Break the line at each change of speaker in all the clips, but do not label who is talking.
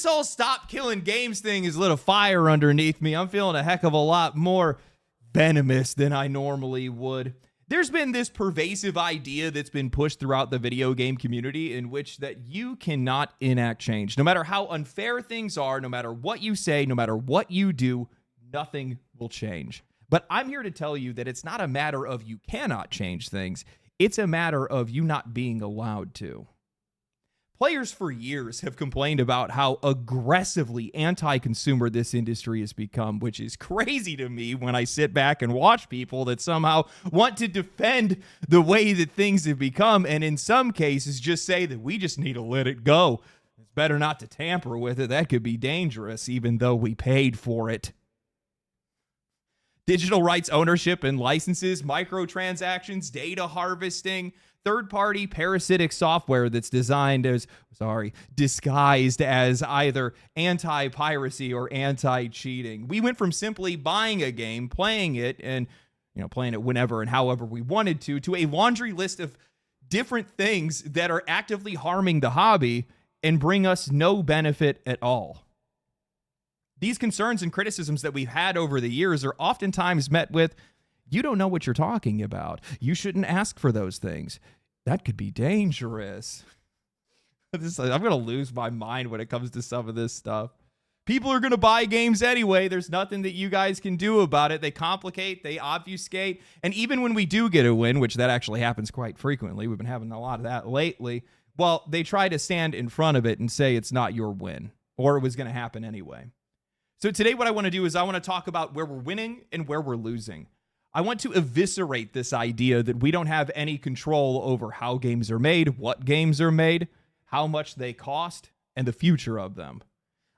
this whole stop killing games thing has lit a fire underneath me. I'm feeling a heck of a lot more venomous than I normally would. There's been this pervasive idea that's been pushed throughout the video game community in which that you cannot enact change. No matter how unfair things are, no matter what you say, no matter what you do, nothing will change. But I'm here to tell you that it's not a matter of you cannot change things. It's a matter of you not being allowed to. Players for years have complained about how aggressively anti-consumer this industry has become, which is crazy to me when I sit back and watch people that somehow want to defend the way that things have become, and in some cases just say that we just need to let it go. It's better not to tamper with it. That could be dangerous, even though we paid for it. Digital rights ownership and licenses, microtransactions, data harvesting, third-party parasitic software that's disguised as either anti-piracy or anti-cheating. We went from simply buying a game, playing it, and playing it whenever and however we wanted to a laundry list of different things that are actively harming the hobby and bring us no benefit at all. These concerns and criticisms that we've had over the years are oftentimes met with, you don't know what you're talking about. You shouldn't ask for those things. That could be dangerous. I'm going to lose my mind when it comes to some of this stuff. People are going to buy games anyway. There's nothing that you guys can do about it. They complicate, they obfuscate. And even when we do get a win, which that actually happens quite frequently, we've been having a lot of that lately, well, they try to stand in front of it and say it's not your win, or it was going to happen anyway. So today what I want to do is I want to talk about where we're winning and where we're losing. I want to eviscerate this idea that we don't have any control over how games are made, what games are made, how much they cost, and the future of them.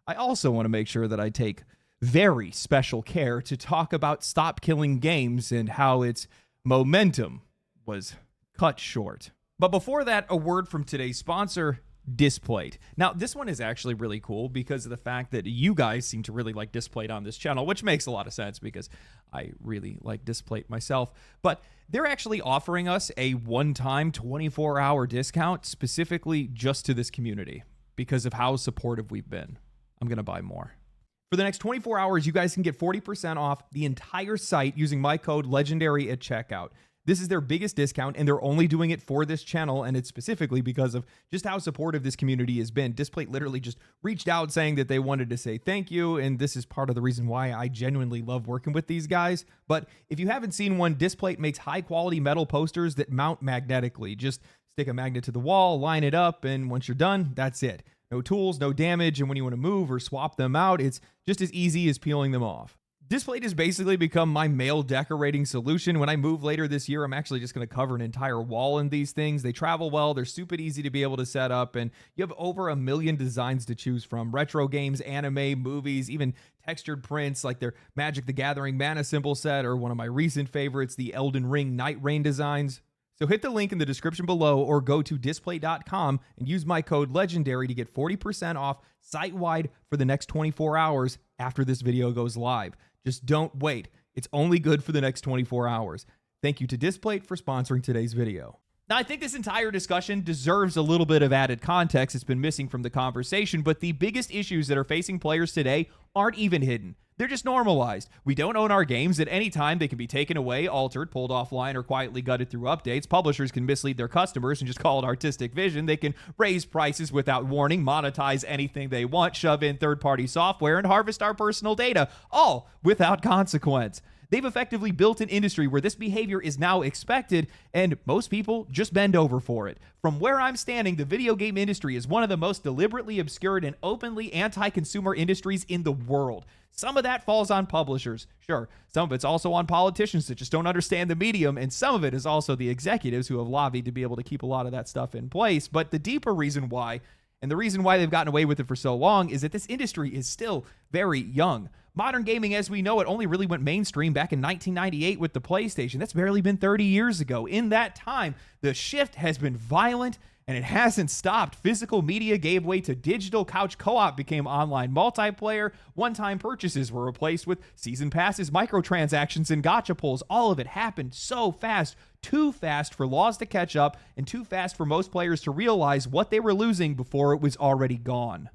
I also want to make sure that I take very special care to talk about Stop Killing Games and how its momentum was cut short. But before that, a word from today's sponsor, Displate. Now, this one is actually really cool because of the fact that you guys seem to really like Displate on this channel, which makes a lot of sense because I really like Displate myself. But they're actually offering us a one-time 24-hour discount specifically just to this community because of how supportive we've been. I'm going to buy more. For the next 24 hours, you guys can get 40% off the entire site using my code LEGENDARY at checkout. This is their biggest discount, and they're only doing it for this channel, and it's specifically because of just how supportive this community has been. Displate literally just reached out saying that they wanted to say thank you, and this is part of the reason why I genuinely love working with these guys. But if you haven't seen one, Displate makes high-quality metal posters that mount magnetically. Just stick a magnet to the wall, line it up, and once you're done, that's it. No tools, no damage, and when you want to move or swap them out, it's just as easy as peeling them off. Displate has basically become my mail decorating solution. When I move later this year, I'm actually just going to cover an entire wall in these things. They travel well. They're super easy to be able to set up, and you have over 1 million designs to choose from. Retro games, anime, movies, even textured prints like their Magic the Gathering mana symbol set, or one of my recent favorites, the Elden Ring Night Rain designs. So hit the link in the description below or go to display.com and use my code LEGENDARY to get 40% off site-wide for the next 24 hours after this video goes live. Just don't wait. It's only good for the next 24 hours. Thank you to Displate for sponsoring today's video. Now, I think this entire discussion deserves a little bit of added context. It's been missing from the conversation, but the biggest issues that are facing players today aren't even hidden. They're just normalized. We don't own our games. At any time, they can be taken away, altered, pulled offline, or quietly gutted through updates. Publishers can mislead their customers and just call it artistic vision. They can raise prices without warning, monetize anything they want, shove in third-party software, and harvest our personal data, all without consequence. They've effectively built an industry where this behavior is now expected, and most people just bend over for it. From where I'm standing, the video game industry is one of the most deliberately obscured and openly anti-consumer industries in the world. Some of that falls on publishers, sure. Some of it's also on politicians that just don't understand the medium, and some of it is also the executives who have lobbied to be able to keep a lot of that stuff in place. But the deeper reason why, and the reason why they've gotten away with it for so long, is that this industry is still very young. Modern gaming as we know it only really went mainstream back in 1998 with the PlayStation. That's barely been 30 years ago. In that time, the shift has been violent, and it hasn't stopped. Physical media gave way to digital. Couch co-op became online multiplayer. One-time purchases were replaced with season passes, microtransactions, and gacha pulls. All of it happened so fast, too fast for laws to catch up, and too fast for most players to realize what they were losing before it was already gone.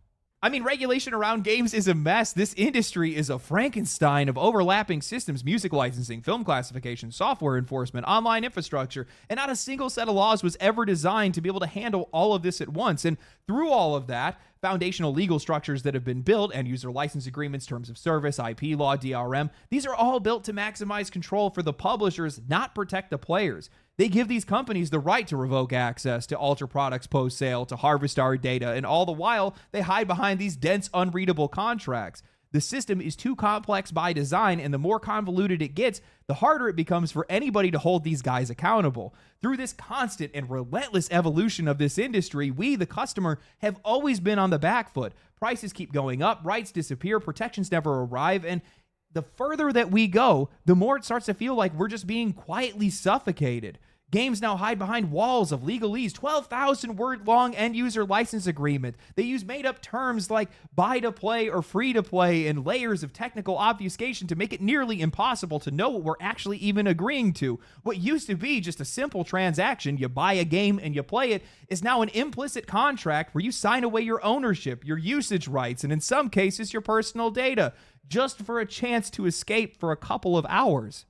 I mean, regulation around games is a mess. This industry is a Frankenstein of overlapping systems, music licensing, film classification, software enforcement, online infrastructure, and not a single set of laws was ever designed to be able to handle all of this at once. And through all of that, foundational legal structures that have been built, and user license agreements, terms of service, IP law, DRM, these are all built to maximize control for the publishers, not protect the players. They give these companies the right to revoke access to alter products post-sale, to harvest our data, and all the while, they hide behind these dense, unreadable contracts. The system is too complex by design, and the more convoluted it gets, the harder it becomes for anybody to hold these guys accountable. Through this constant and relentless evolution of this industry, we, the customer, have always been on the back foot. Prices keep going up, rights disappear, protections never arrive, and the further that we go, the more it starts to feel like we're just being quietly suffocated. Games now hide behind walls of legalese, 12,000 word long end user license agreement. They use made up terms like buy to play or free to play and layers of technical obfuscation to make it nearly impossible to know what we're actually even agreeing to. What used to be just a simple transaction, you buy a game and you play it, is now an implicit contract where you sign away your ownership, your usage rights, and in some cases your personal data, just for a chance to escape for a couple of hours.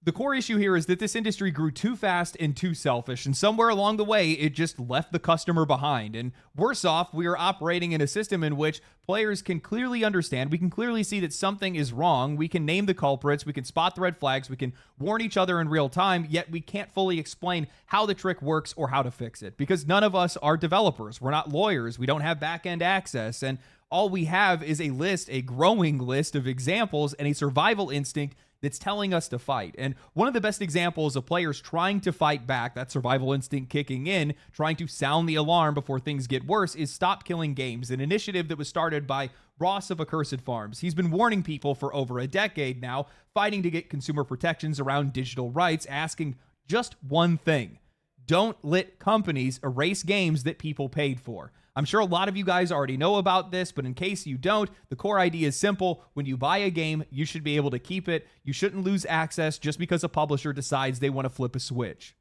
The core issue here is that this industry grew too fast and too selfish, and somewhere along the way, it just left the customer behind. And worse off, we are operating in a system in which players can clearly understand, we can clearly see that something is wrong, we can name the culprits, we can spot the red flags, we can warn each other in real time, yet we can't fully explain how the trick works or how to fix it, because none of us are developers, we're not lawyers, we don't have back-end access, and all we have is a growing list of examples and a survival instinct that's telling us to fight. And one of the best examples of players trying to fight back, that survival instinct kicking in, trying to sound the alarm before things get worse, is Stop Killing Games, an initiative that was started by Ross of Accursed Farms. He's been warning people for over a decade now, fighting to get consumer protections around digital rights, asking just one thing: don't let companies erase games that people paid for. I'm sure a lot of you guys already know about this, but in case you don't, the core idea is simple. When you buy a game, you should be able to keep it. You shouldn't lose access just because a publisher decides they want to flip a switch.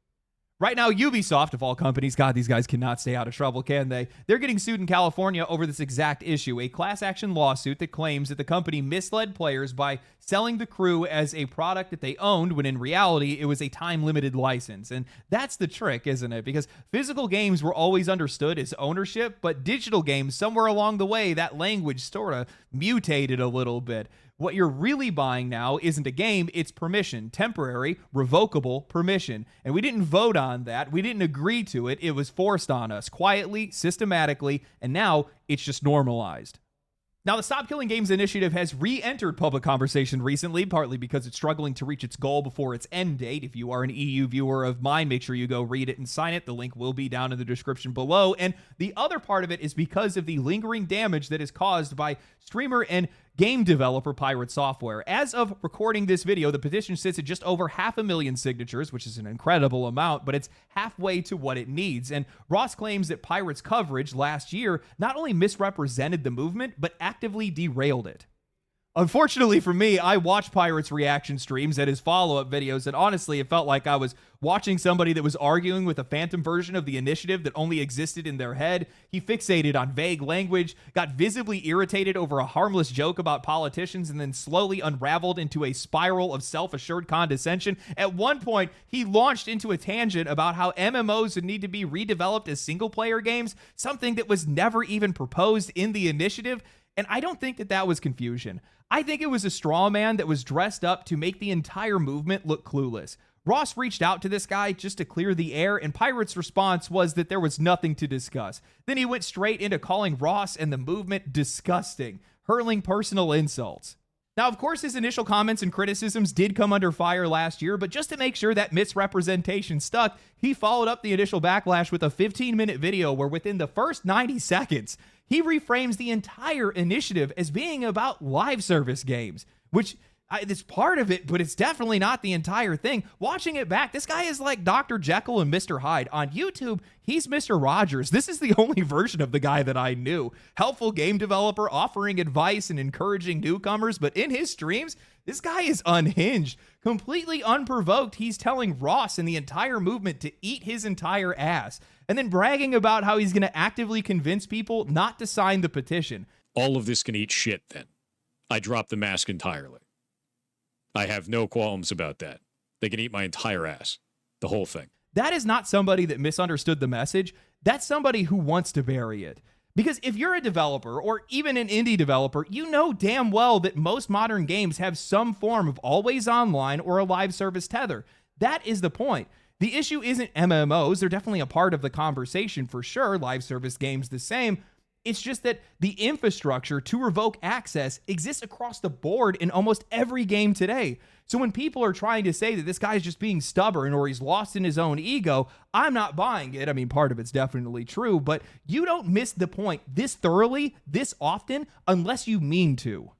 Right now, Ubisoft, of all companies, God, these guys cannot stay out of trouble, can they? They're getting sued in California over this exact issue, a class action lawsuit that claims that the company misled players by selling The Crew as a product that they owned, when in reality, it was a time-limited license. And that's the trick, isn't it? Because physical games were always understood as ownership, but digital games, somewhere along the way, that language sort of mutated a little bit. What you're really buying now isn't a game, it's permission, temporary, revocable permission. And we didn't vote on that. We didn't agree to it. It was forced on us quietly, systematically, and now it's just normalized. Now, the Stop Killing Games initiative has re-entered public conversation recently, partly because it's struggling to reach its goal before its end date. If you are an EU viewer of mine, make sure you go read it and sign it. The link will be down in the description below. And the other part of it is because of the lingering damage that is caused by streamer and game developer pirate software. As of recording this video, the petition sits at just over 500,000 signatures, which is an incredible amount, but it's halfway to what it needs. And Ross claims that pirates' coverage last year not only misrepresented the movement, but actively derailed it. Unfortunately for me, I watched Pirate's reaction streams and his follow-up videos, and honestly, it felt like I was watching somebody that was arguing with a phantom version of the initiative that only existed in their head. He fixated on vague language, got visibly irritated over a harmless joke about politicians, and then slowly unraveled into a spiral of self-assured condescension. At one point, he launched into a tangent about how MMOs would need to be redeveloped as single-player games, something that was never even proposed in the initiative. And I don't think that that was confusion. I think it was a straw man that was dressed up to make the entire movement look clueless. Ross reached out to this guy just to clear the air, and Pirate's response was that there was nothing to discuss. Then he went straight into calling Ross and the movement disgusting, hurling personal insults. Now, of course, his initial comments and criticisms did come under fire last year, but just to make sure that misrepresentation stuck, he followed up the initial backlash with a 15-minute video where within the first 90 seconds, he reframes the entire initiative as being about live service games, which it's part of it, but it's definitely not the entire thing. Watching it back, this guy is like Dr. Jekyll and Mr. Hyde. On YouTube, he's Mr. Rogers. This is the only version of the guy that I knew. Helpful game developer, offering advice and encouraging newcomers, but in his streams, this guy is unhinged. Completely unprovoked, he's telling Ross and the entire movement to eat his entire ass, and then bragging about how he's going to actively convince people not to sign the petition.
All of this can eat shit then. I drop the mask entirely. I have no qualms about that. They can eat my entire ass. The whole thing.
That is not somebody that misunderstood the message. That's somebody who wants to bury it. Because if you're a developer or even an indie developer, you know damn well that most modern games have some form of always online or a live service tether. That is the point. The issue isn't MMOs. They're definitely a part of the conversation for sure. Live service games the same. It's just that the infrastructure to revoke access exists across the board in almost every game today. So when people are trying to say that this guy's just being stubborn or he's lost in his own ego, I'm not buying it. I mean, part of it's definitely true, but you don't miss the point this thoroughly, this often, unless you mean to.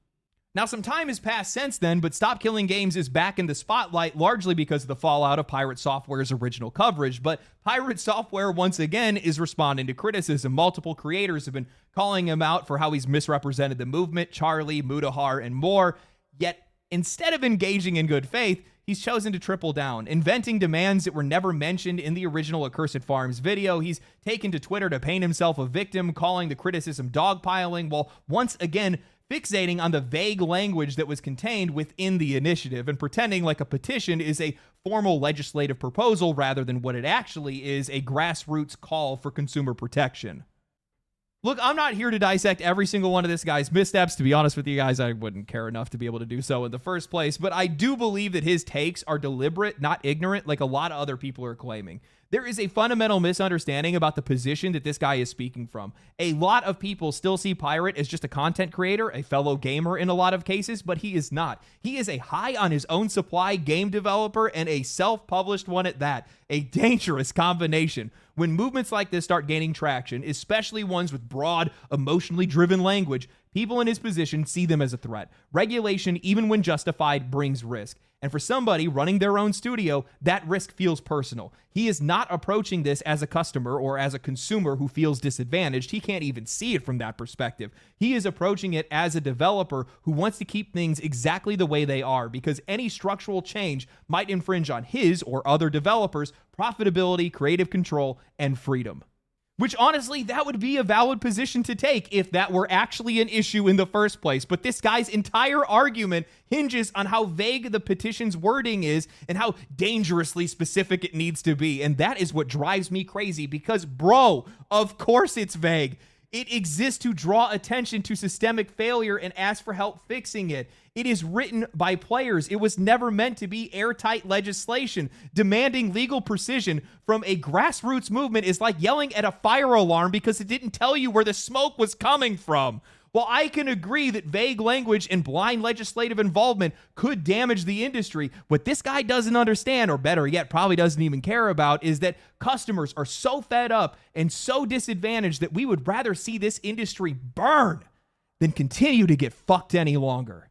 Now, some time has passed since then, but Stop Killing Games is back in the spotlight largely because of the fallout of Pirate Software's original coverage. But Pirate Software, once again, is responding to criticism. Multiple creators have been calling him out for how he's misrepresented the movement, Charlie, Mudahar, and more. Yet, instead of engaging in good faith, he's chosen to triple down, inventing demands that were never mentioned in the original Accursed Farms video. He's taken to Twitter to paint himself a victim, calling the criticism dogpiling, while once again fixating on the vague language that was contained within the initiative and pretending like a petition is a formal legislative proposal rather than what it actually is, a grassroots call for consumer protection. Look, I'm not here to dissect every single one of this guy's missteps. To be honest with you guys, I wouldn't care enough to be able to do so in the first place, but I do believe that his takes are deliberate, not ignorant, like a lot of other people are claiming. There is a fundamental misunderstanding about the position that this guy is speaking from. A lot of people still see Pirate as just a content creator, a fellow gamer in a lot of cases, but he is not. He is a high on his own supply game developer and a self-published one at that. A dangerous combination. When movements like this start gaining traction, especially ones with broad, emotionally driven language, people in his position see them as a threat. Regulation, even when justified, brings risk. And for somebody running their own studio, that risk feels personal. He is not approaching this as a customer or as a consumer who feels disadvantaged. He can't even see it from that perspective. He is approaching it as a developer who wants to keep things exactly the way they are, because any structural change might infringe on his or other developers' profitability, creative control, and freedom. Which, honestly, that would be a valid position to take if that were actually an issue in the first place. But this guy's entire argument hinges on how vague the petition's wording is and how dangerously specific it needs to be. And that is what drives me crazy because, bro, of course it's vague. It exists to draw attention to systemic failure and ask for help fixing it. It is written by players. It was never meant to be airtight legislation. Demanding legal precision from a grassroots movement is like yelling at a fire alarm because it didn't tell you where the smoke was coming from. While I can agree that vague language and blind legislative involvement could damage the industry, what this guy doesn't understand, or better yet, probably doesn't even care about, is that customers are so fed up and so disadvantaged that we would rather see this industry burn than continue to get fucked any longer.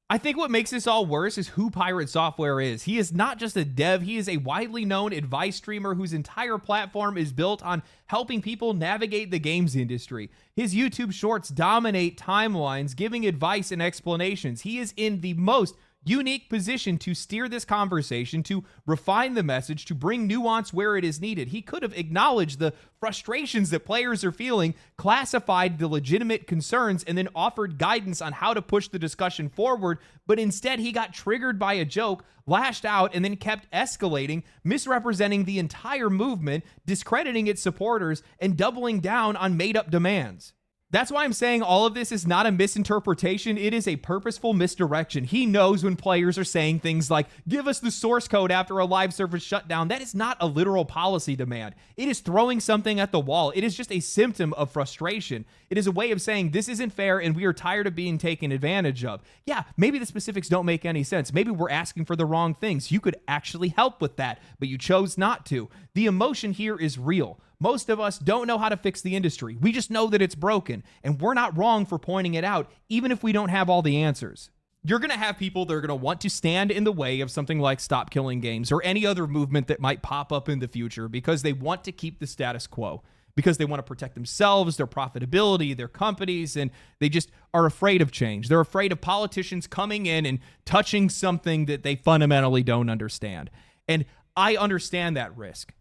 I think what makes this all worse is who Pirate Software is. He is not just a dev, he is a widely known advice streamer whose entire platform is built on helping people navigate the games industry. His YouTube shorts dominate timelines, giving advice and explanations. He is in the most unique position to steer this conversation, to refine the message, to bring nuance where it is needed. He could have acknowledged the frustrations that players are feeling, classified the legitimate concerns, and then offered guidance on how to push the discussion forward, but instead he got triggered by a joke, lashed out, and then kept escalating, misrepresenting the entire movement, discrediting its supporters, and doubling down on made-up demands. That's why I'm saying all of this is not a misinterpretation. It is a purposeful misdirection. He knows when players are saying things like, give us the source code after a live service shutdown. That is not a literal policy demand. It is throwing something at the wall. It is just a symptom of frustration. It is a way of saying this isn't fair and we are tired of being taken advantage of. Yeah, maybe the specifics don't make any sense. Maybe we're asking for the wrong things. You could actually help with that, but you chose not to. The emotion here is real. Most of us don't know how to fix the industry. We just know that it's broken, and we're not wrong for pointing it out, even if we don't have all the answers. You're going to have people that are going to want to stand in the way of something like Stop Killing Games or any other movement that might pop up in the future because they want to keep the status quo, because they want to protect themselves, their profitability, their companies, and they just are afraid of change. They're afraid of politicians coming in and touching something that they fundamentally don't understand. And I understand that risk.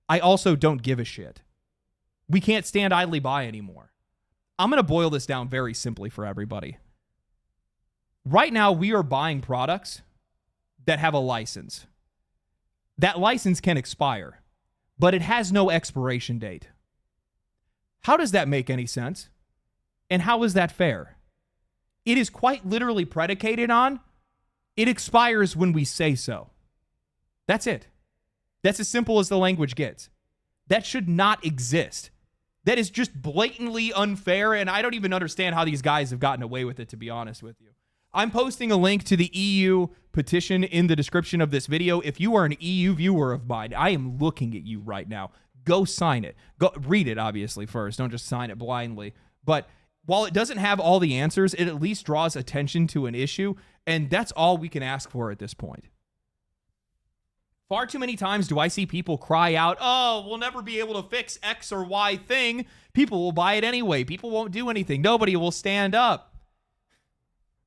I also don't give a shit. We can't stand idly by anymore. I'm going to boil this down very simply for everybody. Right now, we are buying products that have a license. That license can expire, but it has no expiration date. How does that make any sense? And how is that fair? It is quite literally predicated on it expires when we say so. That's it. That's as simple as the language gets. That should not exist. That is just blatantly unfair, and I don't even understand how these guys have gotten away with it, to be honest with you. I'm posting a link to the EU petition in the description of this video. If you are an EU viewer of mine, I am looking at you right now. Go sign it. Go read it, obviously, first. Don't just sign it blindly. But while it doesn't have all the answers, it at least draws attention to an issue, and that's all we can ask for at this point. Far too many times do I see people cry out, oh, we'll never be able to fix X or Y thing. People will buy it anyway. People won't do anything. Nobody will stand up.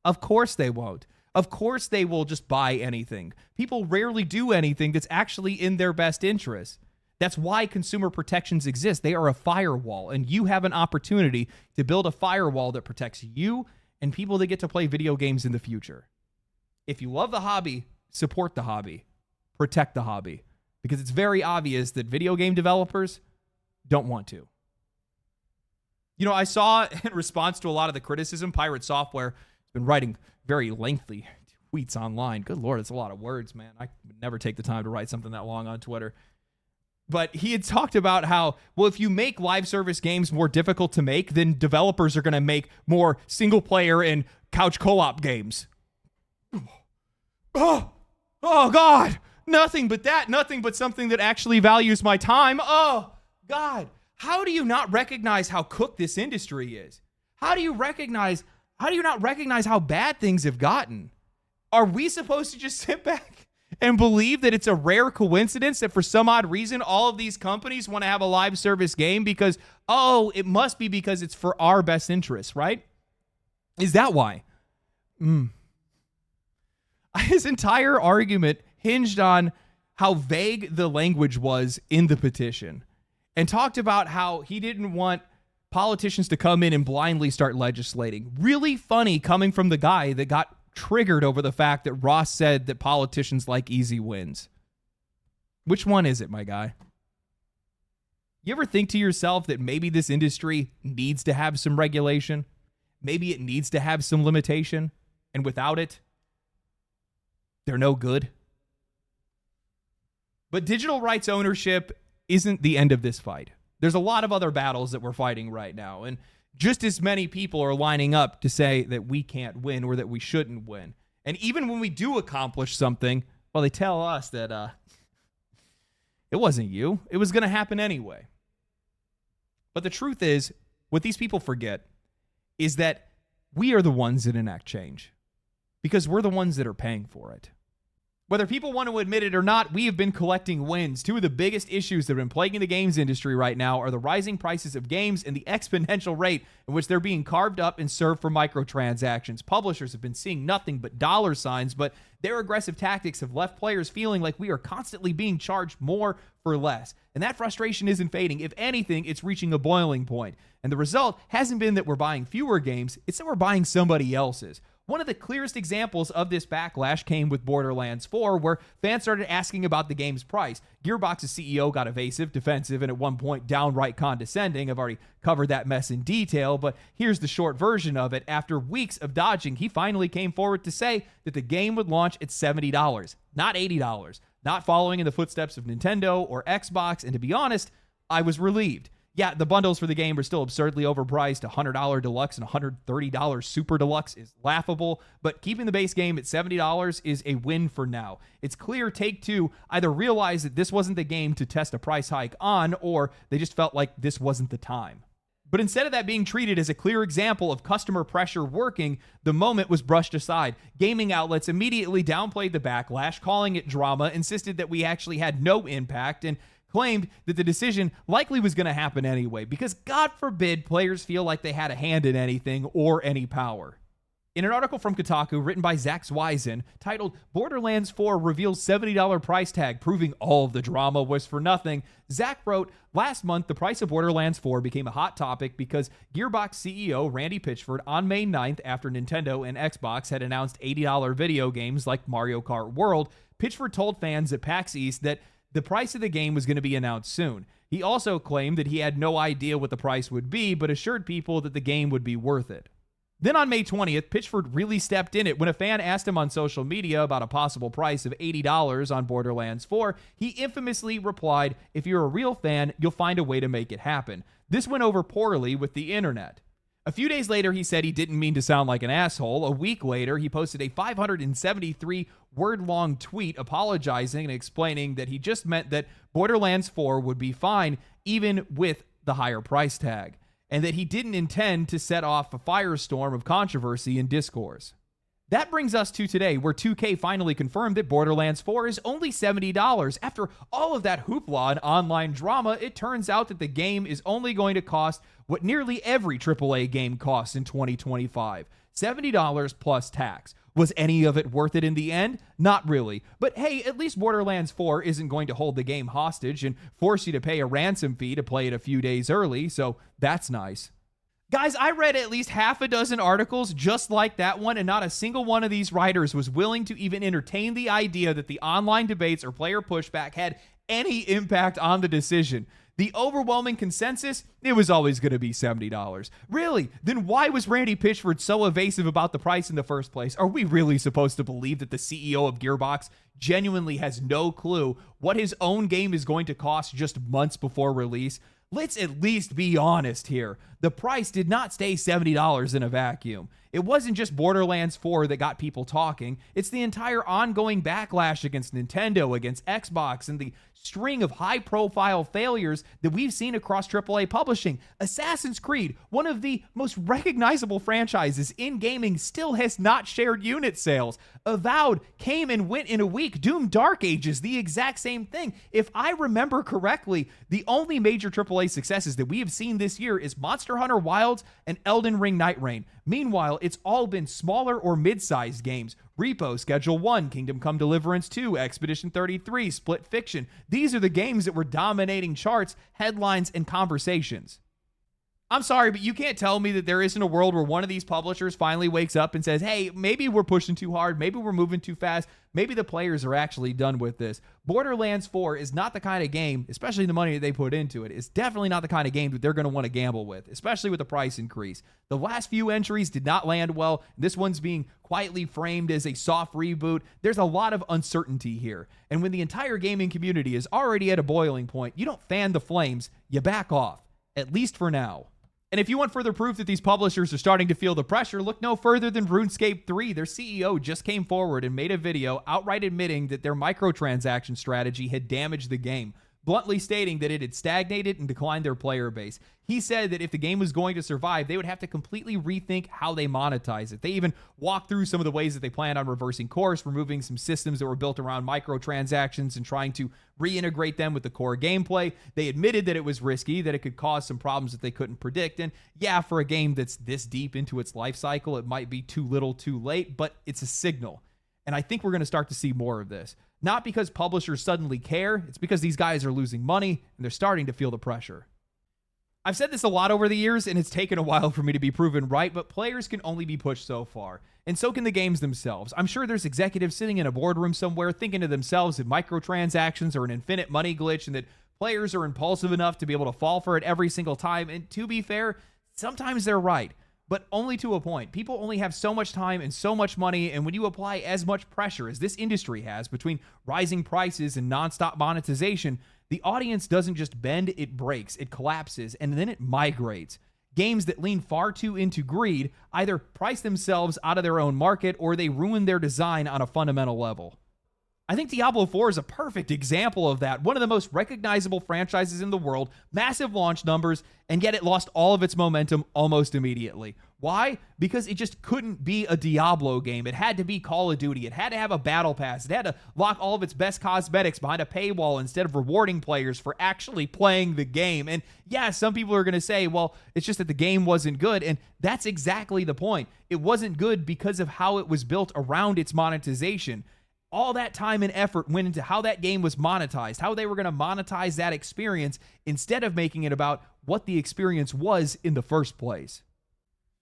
Of course they won't. Of course they will just buy anything. People rarely do anything that's actually in their best interest. That's why consumer protections exist. They are a firewall, and you have an opportunity to build a firewall that protects you and people that get to play video games in the future. If you love the hobby, support the hobby. Protect the hobby, because it's very obvious that video game developers don't want to. You know, I saw in response to a lot of the criticism, Pirate Software has been writing very lengthy tweets online. Good Lord, it's a lot of words, man. I would never take the time to write something that long on Twitter. But he had talked about how, well, if you make live service games more difficult to make, then developers are going to make more single player and couch co-op games. Oh God. Nothing but that. Nothing but something that actually values my time. Oh, God. How do you not recognize how cooked this industry is? How do you not recognize how bad things have gotten? Are we supposed to just sit back and believe that it's a rare coincidence that for some odd reason all of these companies want to have a live service game because, oh, it must be because it's for our best interests, right? Is that why? His entire argument hinged on how vague the language was in the petition and talked about how he didn't want politicians to come in and blindly start legislating. Really funny coming from the guy that got triggered over the fact that Ross said that politicians like easy wins. Which one is it, my guy? You ever think to yourself that maybe this industry needs to have some regulation? Maybe it needs to have some limitation, and without it, they're no good? But digital rights ownership isn't the end of this fight. There's a lot of other battles that we're fighting right now, and just as many people are lining up to say that we can't win or that we shouldn't win. And even when we do accomplish something, well, they tell us that it wasn't you. It was going to happen anyway. But the truth is, what these people forget is that we are the ones that enact change because we're the ones that are paying for it. Whether people want to admit it or not, we have been collecting wins. Two of the biggest issues that have been plaguing the games industry right now are the rising prices of games and the exponential rate in which they're being carved up and served for microtransactions. Publishers have been seeing nothing but dollar signs, but their aggressive tactics have left players feeling like we are constantly being charged more for less. And that frustration isn't fading. If anything, it's reaching a boiling point. And the result hasn't been that we're buying fewer games, it's that we're buying somebody else's. One of the clearest examples of this backlash came with Borderlands 4, where fans started asking about the game's price. Gearbox's CEO got evasive, defensive, and at one point downright condescending. I've already covered that mess in detail, but here's the short version of it. After weeks of dodging, he finally came forward to say that the game would launch at $70, not $80, not following in the footsteps of Nintendo or Xbox, and to be honest, I was relieved. Yeah, the bundles for the game are still absurdly overpriced. $100 deluxe and $130 super deluxe is laughable, but keeping the base game at $70 is a win for now. It's clear Take-Two either realized that this wasn't the game to test a price hike on, or they just felt like this wasn't the time. But instead of that being treated as a clear example of customer pressure working, the moment was brushed aside. Gaming outlets immediately downplayed the backlash, calling it drama, insisted that we actually had no impact, and claimed that the decision likely was going to happen anyway, because God forbid players feel like they had a hand in anything or any power. In an article from Kotaku written by Zach Zweisen titled Borderlands 4 Reveals $70 Price Tag Proving All of the Drama Was for Nothing, Zach wrote, last month the price of Borderlands 4 became a hot topic because Gearbox CEO Randy Pitchford on May 9th, after Nintendo and Xbox had announced $80 video games like Mario Kart World, Pitchford told fans at PAX East that the price of the game was going to be announced soon. He also claimed that he had no idea what the price would be, but assured people that the game would be worth it. Then on May 20th, Pitchford really stepped in it when a fan asked him on social media about a possible price of $80 on Borderlands 4. He infamously replied, "If you're a real fan, you'll find a way to make it happen." This went over poorly with the internet. A few days later, he said he didn't mean to sound like an asshole. A week later, he posted a 573-word-long tweet apologizing and explaining that he just meant that Borderlands 4 would be fine even with the higher price tag, and that he didn't intend to set off a firestorm of controversy and discourse. That brings us to today, where 2K finally confirmed that Borderlands 4 is only $70. After all of that hoopla and online drama, it turns out that the game is only going to cost what nearly every AAA game costs in 2025, $70 plus tax. Was any of it worth it in the end? Not really. But hey, at least Borderlands 4 isn't going to hold the game hostage and force you to pay a ransom fee to play it a few days early, so that's nice. Guys, I read at least half a dozen articles just like that one, and not a single one of these writers was willing to even entertain the idea that the online debates or player pushback had any impact on the decision. The overwhelming consensus, it was always going to be $70. Really? Then why was Randy Pitchford so evasive about the price in the first place? Are we really supposed to believe that the CEO of Gearbox genuinely has no clue what his own game is going to cost just months before release? Let's at least be honest here. The price did not stay $70 in a vacuum. It wasn't just Borderlands 4 that got people talking. It's the entire ongoing backlash against Nintendo, against Xbox, and the string of high-profile failures that we've seen across AAA publishing. Assassin's Creed, one of the most recognizable franchises in gaming, still has not shared unit sales. Avowed came and went in a week. Doom Dark Ages, the exact same thing. If I remember correctly, the only major AAA successes that we have seen this year is Monster Hunter Wilds and Elden Ring Night Reign. Meanwhile, it's all been smaller or mid-sized games. Repo, Schedule 1, Kingdom Come Deliverance 2, Expedition 33, Split Fiction. These are the games that were dominating charts, headlines, and conversations. I'm sorry, but you can't tell me that there isn't a world where one of these publishers finally wakes up and says, hey, maybe we're pushing too hard, maybe we're moving too fast, maybe the players are actually done with this. Borderlands 4 is not the kind of game, especially the money that they put into it, is definitely not the kind of game that they're going to want to gamble with, especially with the price increase. The last few entries did not land well. This one's being quietly framed as a soft reboot. There's a lot of uncertainty here. And when the entire gaming community is already at a boiling point, you don't fan the flames, you back off, at least for now. And if you want further proof that these publishers are starting to feel the pressure, look no further than RuneScape 3. Their CEO just came forward and made a video outright admitting that their microtransaction strategy had damaged the game, bluntly stating that it had stagnated and declined their player base. He said that if the game was going to survive, they would have to completely rethink how they monetize it. They even walked through some of the ways that they planned on reversing course, removing some systems that were built around microtransactions and trying to reintegrate them with the core gameplay. They admitted that it was risky, that it could cause some problems that they couldn't predict. And yeah, for a game that's this deep into its life cycle, it might be too little too late, but it's a signal. And I think we're going to start to see more of this. Not because publishers suddenly care, it's because these guys are losing money and they're starting to feel the pressure. I've said this a lot over the years, and it's taken a while for me to be proven right, but players can only be pushed so far, and so can the games themselves. I'm sure there's executives sitting in a boardroom somewhere thinking to themselves that microtransactions are an infinite money glitch and that players are impulsive enough to be able to fall for it every single time, and to be fair, sometimes they're right. But only to a point. People only have so much time and so much money, and when you apply as much pressure as this industry has between rising prices and nonstop monetization, the audience doesn't just bend, it breaks, it collapses, and then it migrates. Games that lean far too into greed either price themselves out of their own market or they ruin their design on a fundamental level. I think Diablo 4 is a perfect example of that. One of the most recognizable franchises in the world, massive launch numbers, and yet it lost all of its momentum almost immediately. Why? Because it just couldn't be a Diablo game. It had to be Call of Duty. It had to have a battle pass. It had to lock all of its best cosmetics behind a paywall instead of rewarding players for actually playing the game. And yeah, some people are going to say, well, it's just that the game wasn't good. And that's exactly the point. It wasn't good because of how it was built around its monetization. All that time and effort went into how that game was monetized, how they were going to monetize that experience instead of making it about what the experience was in the first place.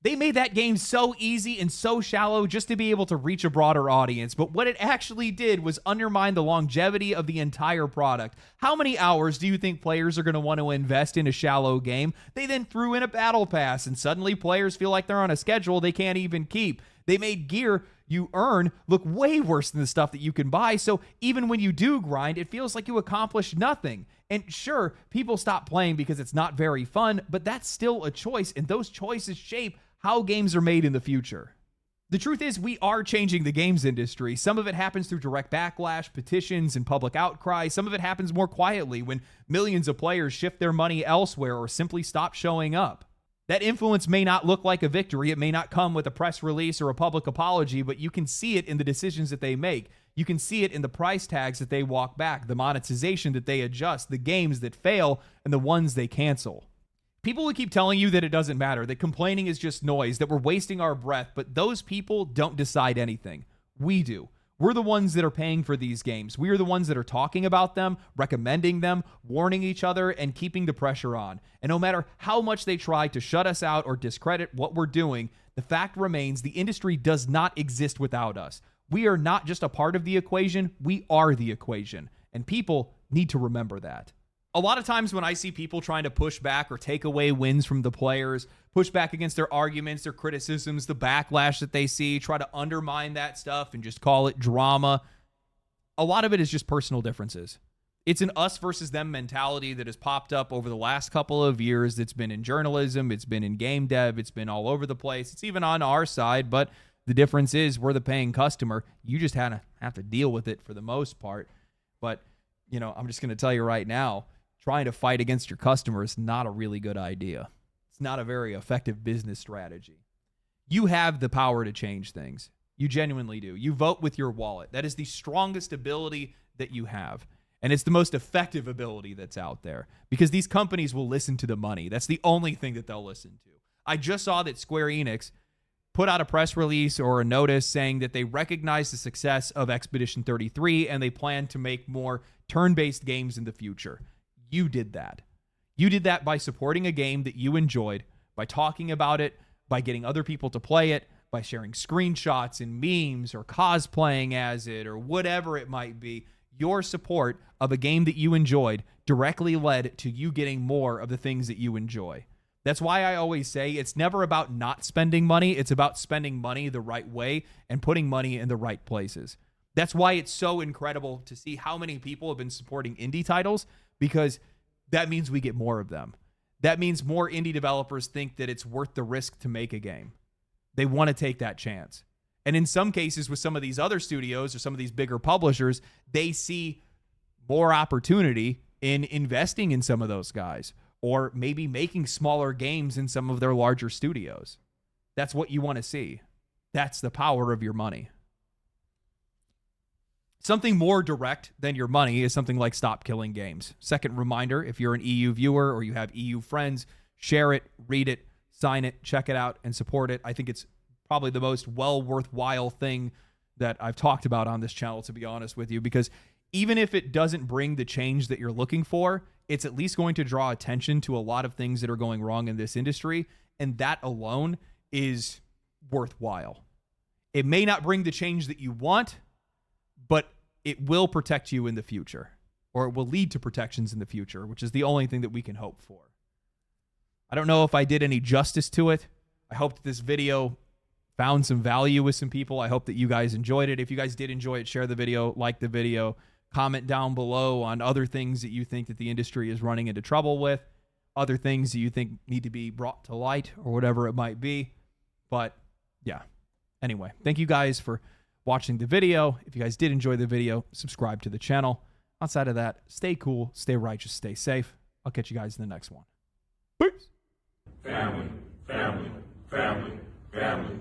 They made that game so easy and so shallow just to be able to reach a broader audience, but what it actually did was undermine the longevity of the entire product. How many hours do you think players are going to want to invest in a shallow game? They then threw in a battle pass, and suddenly players feel like they're on a schedule they can't even keep. They made gear you earn look way worse than the stuff that you can buy, so even when you do grind, it feels like you accomplished nothing. And sure, people stop playing because it's not very fun, but that's still a choice, and those choices shape how games are made in the future. The truth is, we are changing the games industry. Some of it happens through direct backlash, petitions, and public outcry. Some of it happens more quietly when millions of players shift their money elsewhere or simply stop showing up. That influence may not look like a victory. It may not come with a press release or a public apology, but you can see it in the decisions that they make. You can see it in the price tags that they walk back, the monetization that they adjust, the games that fail, and the ones they cancel. People will keep telling you that it doesn't matter, that complaining is just noise, that we're wasting our breath, but those people don't decide anything. We do. We're the ones that are paying for these games. We are the ones that are talking about them, recommending them, warning each other, and keeping the pressure on. And no matter how much they try to shut us out or discredit what we're doing, the fact remains the industry does not exist without us. We are not just a part of the equation, we are the equation. And people need to remember that. A lot of times when I see people trying to push back or take away wins from the players, push back against their arguments, their criticisms, the backlash that they see, try to undermine that stuff and just call it drama, a lot of it is just personal differences. It's an us versus them mentality that has popped up over the last couple of years. It's been in journalism, it's been in game dev, it's been all over the place. It's even on our side, but the difference is we're the paying customer. You just have to deal with it for the most part. But, I'm just going to tell you right now, trying to fight against your customer is not a really good idea. It's not a very effective business strategy. You have the power to change things. You genuinely do. You vote with your wallet. That is the strongest ability that you have. And it's the most effective ability that's out there because these companies will listen to the money. That's the only thing that they'll listen to. I just saw that Square Enix put out a press release or a notice saying that they recognize the success of Expedition 33 and they plan to make more turn-based games in the future. You did that. You did that by supporting a game that you enjoyed, by talking about it, by getting other people to play it, by sharing screenshots and memes or cosplaying as it or whatever it might be. Your support of a game that you enjoyed directly led to you getting more of the things that you enjoy. That's why I always say it's never about not spending money. It's about spending money the right way and putting money in the right places. That's why it's so incredible to see how many people have been supporting indie titles, because that means we get more of them. That means more indie developers think that it's worth the risk to make a game. They want to take that chance. And in some cases with some of these other studios or some of these bigger publishers, they see more opportunity in investing in some of those guys or maybe making smaller games in some of their larger studios. That's what you want to see. That's the power of your money. Something more direct than your money is something like Stop Killing Games. Second reminder, if you're an EU viewer or you have EU friends, share it, read it, sign it, check it out, and support it. I think it's probably the most worthwhile thing that I've talked about on this channel, to be honest with you, because even if it doesn't bring the change that you're looking for, it's at least going to draw attention to a lot of things that are going wrong in this industry, and that alone is worthwhile. It may not bring the change that you want, but it will protect you in the future, or it will lead to protections in the future, which is the only thing that we can hope for. I don't know if I did any justice to it. I hope that this video found some value with some people. I hope that you guys enjoyed it. If you guys did enjoy it, share the video, like the video, comment down below on other things that you think that the industry is running into trouble with, other things that you think need to be brought to light or whatever it might be. But yeah, anyway, thank you guys for watching the video. If you guys did enjoy the video, subscribe to the channel. Outside of that, stay cool, stay righteous, stay safe. I'll catch you guys in the next one. Peace.
Family, family, family, family.